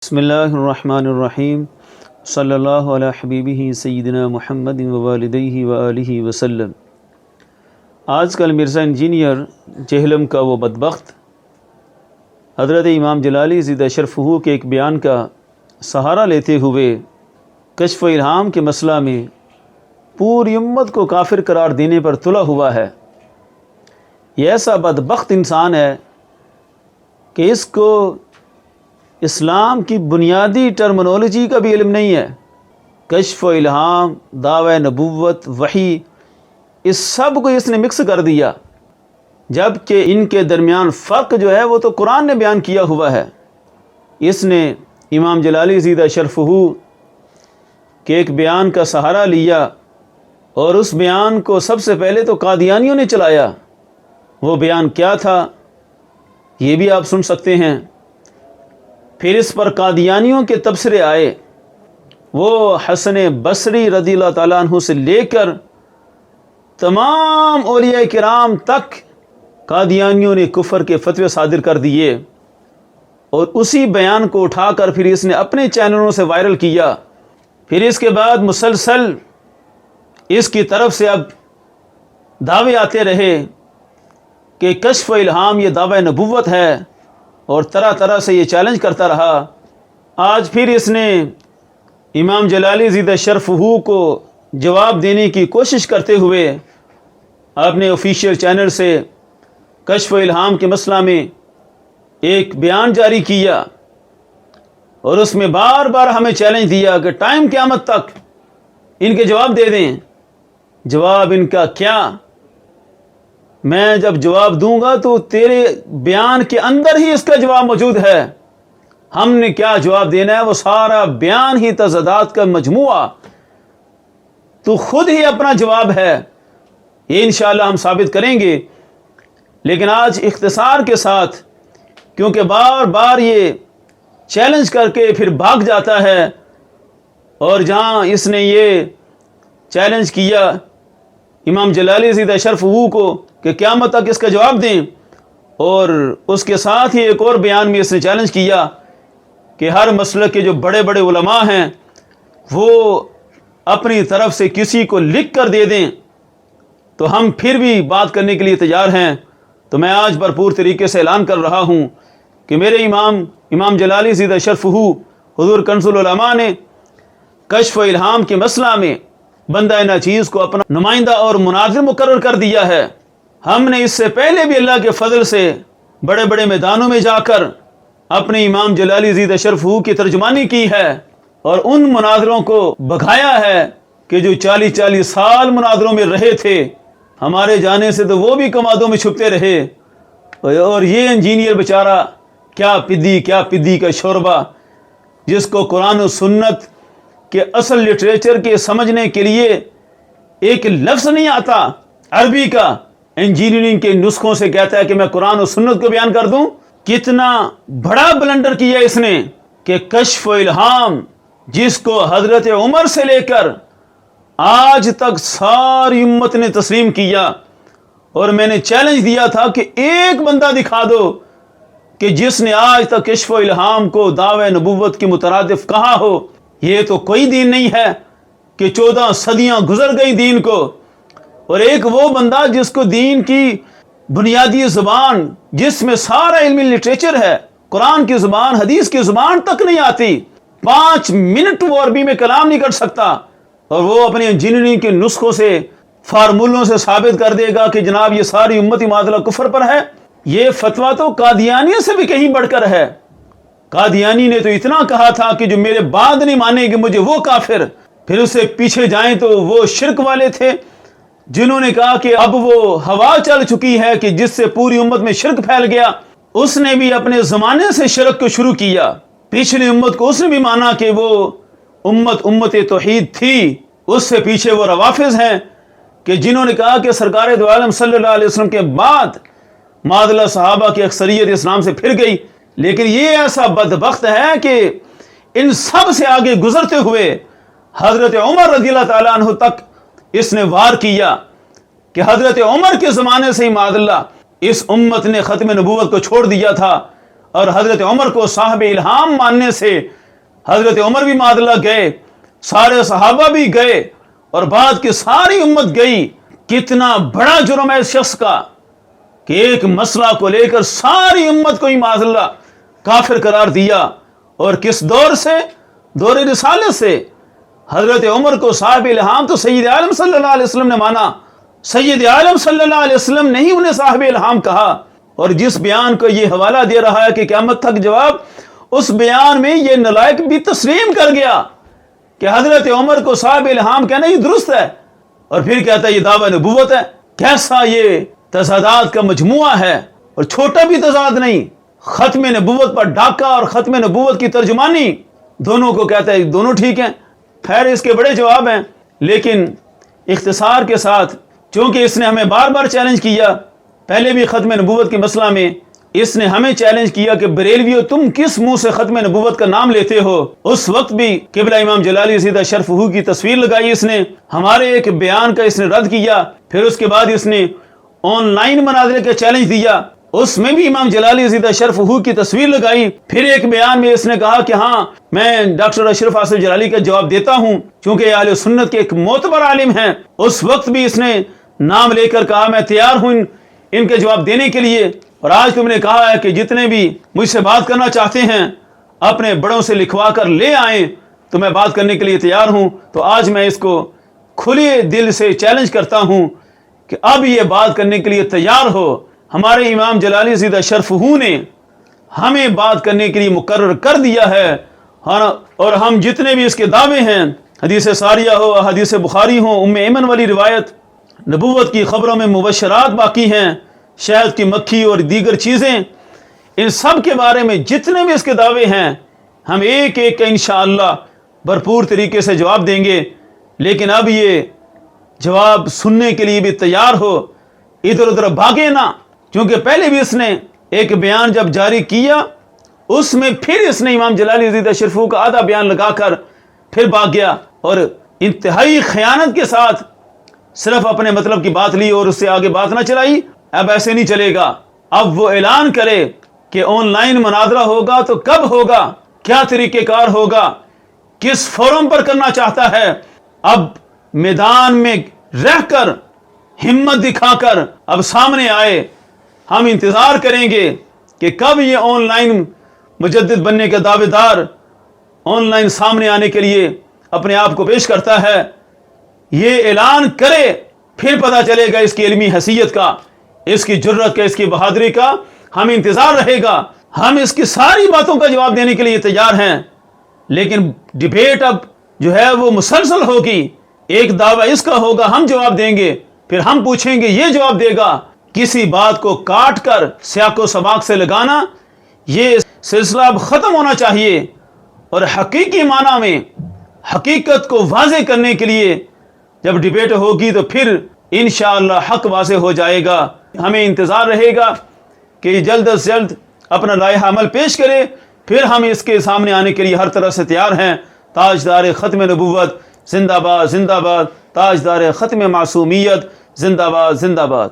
بسم اللہ الرحمن الرحیم صلی اللہ علی حبیبہ سیدنا محمد ووالدیہ وآلہ وسلم۔ آج کل مرزا انجینئر جہلم کا وہ بدبخت حضرت امام جلالی زیدہ شرفہ کے ایک بیان کا سہارا لیتے ہوئے کشف الہام کے مسئلہ میں پوری امت کو کافر قرار دینے پر تلا ہوا ہے۔ یہ ایسا بدبخت انسان ہے کہ اس کو اسلام کی بنیادی ٹرمنالوجی کا بھی علم نہیں ہے۔ کشف و الہام، دعوی نبوت، وحی، اس سب کو اس نے مکس کر دیا، جبکہ ان کے درمیان فرق جو ہے وہ تو قرآن نے بیان کیا ہوا ہے۔ اس نے امام جلالی زیدہ شرفہ کے ایک بیان کا سہارا لیا اور اس بیان کو سب سے پہلے تو قادیانیوں نے چلایا۔ وہ بیان کیا تھا یہ بھی آپ سن سکتے ہیں۔ پھر اس پر قادیانیوں کے تبصرے آئے۔ وہ حسن بصری رضی اللہ تعالیٰ عنہ سے لے کر تمام اولیاء کرام تک قادیانیوں نے کفر کے فتوے صادر کر دیے، اور اسی بیان کو اٹھا کر پھر اس نے اپنے چینلوں سے وائرل کیا۔ پھر اس کے بعد مسلسل اس کی طرف سے اب دعوے آتے رہے کہ کشف و الہام یہ دعوی نبوت ہے، اور طرح طرح سے یہ چیلنج کرتا رہا۔ آج پھر اس نے امام جلالی زیدہ شرفہ کو جواب دینے کی کوشش کرتے ہوئے اپنے آفیشیل چینل سے کشف و الہام کے مسئلہ میں ایک بیان جاری کیا، اور اس میں بار بار ہمیں چیلنج دیا کہ ٹائم قیامت تک ان کے جواب دے دیں۔ جواب ان کا کیا؟ میں جب جواب دوں گا تو تیرے بیان کے اندر ہی اس کا جواب موجود ہے۔ ہم نے کیا جواب دینا ہے؟ وہ سارا بیان ہی تضادات کا مجموعہ، تو خود ہی اپنا جواب ہے۔ یہ انشاءاللہ ہم ثابت کریں گے، لیکن آج اختصار کے ساتھ، کیونکہ بار بار یہ چیلنج کر کے پھر بھاگ جاتا ہے، اور جہاں اس نے یہ چیلنج کیا امام جلالی زیدہ شرفہ کو کہ قیامت تک اس کا جواب دیں، اور اس کے ساتھ ہی ایک اور بیان میں اس نے چیلنج کیا کہ ہر مسلک کے جو بڑے بڑے علماء ہیں وہ اپنی طرف سے کسی کو لکھ کر دے دیں تو ہم پھر بھی بات کرنے کے لیے تیار ہیں۔ تو میں آج بھرپور طریقے سے اعلان کر رہا ہوں کہ میرے امام جلالی زیدہ شرفہ حضور کنز العلماء نے کشف و الہام کے مسئلہ میں بندہ ناچیز کو اپنا نمائندہ اور مناظر مقرر کر دیا ہے۔ ہم نے اس سے پہلے بھی اللہ کے فضل سے بڑے بڑے میدانوں میں جا کر اپنے امام جلالی زیدہ شرفہ کی ترجمانی کی ہے، اور ان مناظروں کو بھگایا ہے کہ جو 40 سال مناظروں میں رہے تھے، ہمارے جانے سے تو وہ بھی کمادوں میں چھپتے رہے، اور یہ انجینئر بیچارہ کیا پدی کا شوربہ، جس کو قرآن و سنت کہ اصل لٹریچر کے سمجھنے کے لیے ایک لفظ نہیں آتا عربی کا، انجینئرنگ کے نسخوں سے کہتا ہے کہ میں قرآن و سنت کو بیان کر دوں۔ کتنا بڑا بلنڈر کیا اس نے کہ کشف و الہام، جس کو حضرت عمر سے لے کر آج تک ساری امت نے تسلیم کیا، اور میں نے چیلنج دیا تھا کہ ایک بندہ دکھا دو کہ جس نے آج تک کشف و الہام کو دعوی نبوت کے مترادف کہا ہو۔ یہ تو کوئی دین نہیں ہے کہ 14 صدیاں گزر گئی دین کو، اور ایک وہ بندہ جس کو دین کی بنیادی زبان، جس میں سارا علمی لٹریچر ہے، قرآن کی زبان، حدیث کی زبان تک نہیں آتی، 5 منٹ وہ عربی میں کلام نہیں کر سکتا، اور وہ اپنے انجینئرنگ کے نسخوں سے، فارمولوں سے ثابت کر دے گا کہ جناب یہ ساری امت معادلہ کفر پر ہے۔ یہ فتویٰ تو قادیانی سے بھی کہیں بڑھ کر ہے۔ قادیانی نے تو اتنا کہا تھا کہ جو میرے بعد نہیں مانے گے مجھے وہ کافر۔ پھر اس سے پیچھے جائیں تو وہ شرک والے تھے جنہوں نے کہا کہ اب وہ ہوا چل چکی ہے کہ جس سے پوری امت میں شرک پھیل گیا۔ اس نے بھی اپنے زمانے سے شرک کو شروع کیا۔ پچھلی امت کو اس نے بھی مانا کہ وہ امت توحید تھی۔ اس سے پیچھے وہ روافض ہیں کہ جنہوں نے کہا کہ سرکار دو عالم صلی اللہ علیہ وسلم کے بعد معادلہ صحابہ کی اکثریت اسلام سے پھر گئی۔ لیکن یہ ایسا بدبخت ہے کہ ان سب سے آگے گزرتے ہوئے حضرت عمر رضی اللہ تعالیٰ عنہ تک اس نے وار کیا کہ حضرت عمر کے زمانے سے ہی معاذ اللہ اس امت نے ختم نبوت کو چھوڑ دیا تھا، اور حضرت عمر کو صاحب الہام ماننے سے حضرت عمر بھی معذلہ گئے، سارے صحابہ بھی گئے اور بعد کی ساری امت گئی۔ کتنا بڑا جرم ہے اس شخص کا کہ ایک مسئلہ کو لے کر ساری امت کو ہی معذلہ کافر قرار دیا۔ اور کس دور سے؟ دور رسالت سے۔ حضرت عمر کو صاحب الہام تو سید عالم صلی اللہ علیہ وسلم نے مانا، سید عالم صلی اللہ علیہ وسلم نے ہی انہیں صاحب الہام کہا۔ اور جس بیان کو یہ حوالہ دے رہا ہے کہ قیامت تک جواب، اس بیان میں یہ نالائق بھی تسلیم کر گیا کہ حضرت عمر کو صاحب الہام کہنا یہ درست ہے، اور پھر کہتا ہے یہ دعویٰ نبوت ہے۔ کیسا یہ تضادات کا مجموعہ ہے، اور چھوٹا بھی تضاد نہیں۔ ختم نبوت پر ڈاکہ اور ختم نبوت کی ترجمانی، دونوں کو کہتا ہے دونوں ٹھیک ہیں۔ خیر اس کے بڑے جواب ہیں، لیکن اختصار کے ساتھ چونکہ اس نے ہمیں بار بار چیلنج کیا، پہلے بھی ختم نبوت کے مسئلہ میں اس نے ہمیں چیلنج کیا کہ بریلویو تم کس منہ سے ختم نبوت کا نام لیتے ہو۔ اس وقت بھی قبلہ امام جلالی سیدہ شرف ہو کی تصویر لگائی اس نے، ہمارے ایک بیان کا اس نے رد کیا، پھر اس کے بعد اس نے آن لائن مناظرے کا چیلنج دیا، اس میں بھی امام جلالی سیدہ شرف ہو کی تصویر لگائی۔ پھر ایک بیان میں اس نے کہا کہ ہاں میں ڈاکٹر اشرف آصف جلالی کا جواب دیتا ہوں چونکہ یہ اہل سنت کے ایک معتبر عالم ہیں۔ اس وقت بھی اس نے نام لے کر کہا میں تیار ہوں ان کے جواب دینے کے لیے، اور آج تم نے کہا ہے کہ جتنے بھی مجھ سے بات کرنا چاہتے ہیں اپنے بڑوں سے لکھوا کر لے آئیں تو میں بات کرنے کے لیے تیار ہوں۔ تو آج میں اس کو کھلے دل سے چیلنج کرتا ہوں کہ اب یہ بات کرنے کے لیے تیار ہو۔ ہمارے امام جلالی سیدہ شرف ہو نے ہمیں بات کرنے کے لیے مقرر کر دیا ہے، اور ہم جتنے بھی اس کے دعوے ہیں، حدیث ساریہ ہو، حدیث بخاری ہو، ام ایمن والی روایت، نبوت کی خبروں میں مبشرات باقی ہیں، شہد کی مکھی اور دیگر چیزیں، ان سب کے بارے میں جتنے بھی اس کے دعوے ہیں ہم ایک ایک کا انشاءاللہ بھرپور طریقے سے جواب دیں گے۔ لیکن اب یہ جواب سننے کے لیے بھی تیار ہو، ادھر ادھر بھاگے نہ، کیونکہ پہلے بھی اس نے ایک بیان جب جاری کیا اس میں پھر اس نے امام جلالی سیدہ شرف ہو کا آدھا بیان لگا کر پھر بھاگ گیا، اور انتہائی خیانت کے ساتھ صرف اپنے مطلب کی بات لی اور اس سے آگے بات نہ چلائی۔ اب ایسے نہیں چلے گا، اب وہ اعلان کرے کہ آن لائن مناظرہ ہوگا تو کب ہوگا، کیا طریقہ کار ہوگا، کس فورم پر کرنا چاہتا ہے۔ اب میدان میں رہ کر ہمت دکھا کر اب سامنے آئے، ہم انتظار کریں گے کہ کب یہ آن لائن مجدد بننے کا دعوے دار آن لائن سامنے آنے کے لیے اپنے آپ کو پیش کرتا ہے، یہ اعلان کرے، پھر پتہ چلے گا اس کی علمی حیثیت کا، اس کی جرت کا، اس کی بہادری کا۔ ہم انتظار رہے گا، ہم اس کی ساری باتوں کا جواب دینے کے لیے تیار ہیں، لیکن ڈیبیٹ اب جو ہے وہ مسلسل ہوگی۔ ایک دعویٰ اس کا ہوگا، ہم جواب دیں گے، پھر ہم پوچھیں گے، یہ جواب دے گا۔ کسی بات کو کاٹ کر سیاق و سباق سے لگانا، یہ سلسلہ اب ختم ہونا چاہیے، اور حقیقی معنی میں حقیقت کو واضح کرنے کے لیے جب ڈیبیٹ ہوگی تو پھر انشاءاللہ حق واضح ہو جائے گا۔ ہمیں انتظار رہے گا کہ جلد از جلد اپنا لائحہ عمل پیش کرے، پھر ہم اس کے سامنے آنے کے لیے ہر طرح سے تیار ہیں۔ تاجدار ختم نبوت زندہ باد، زندہ باد، تاجدار ختم معصومیت زندہ باد، زندہ باد۔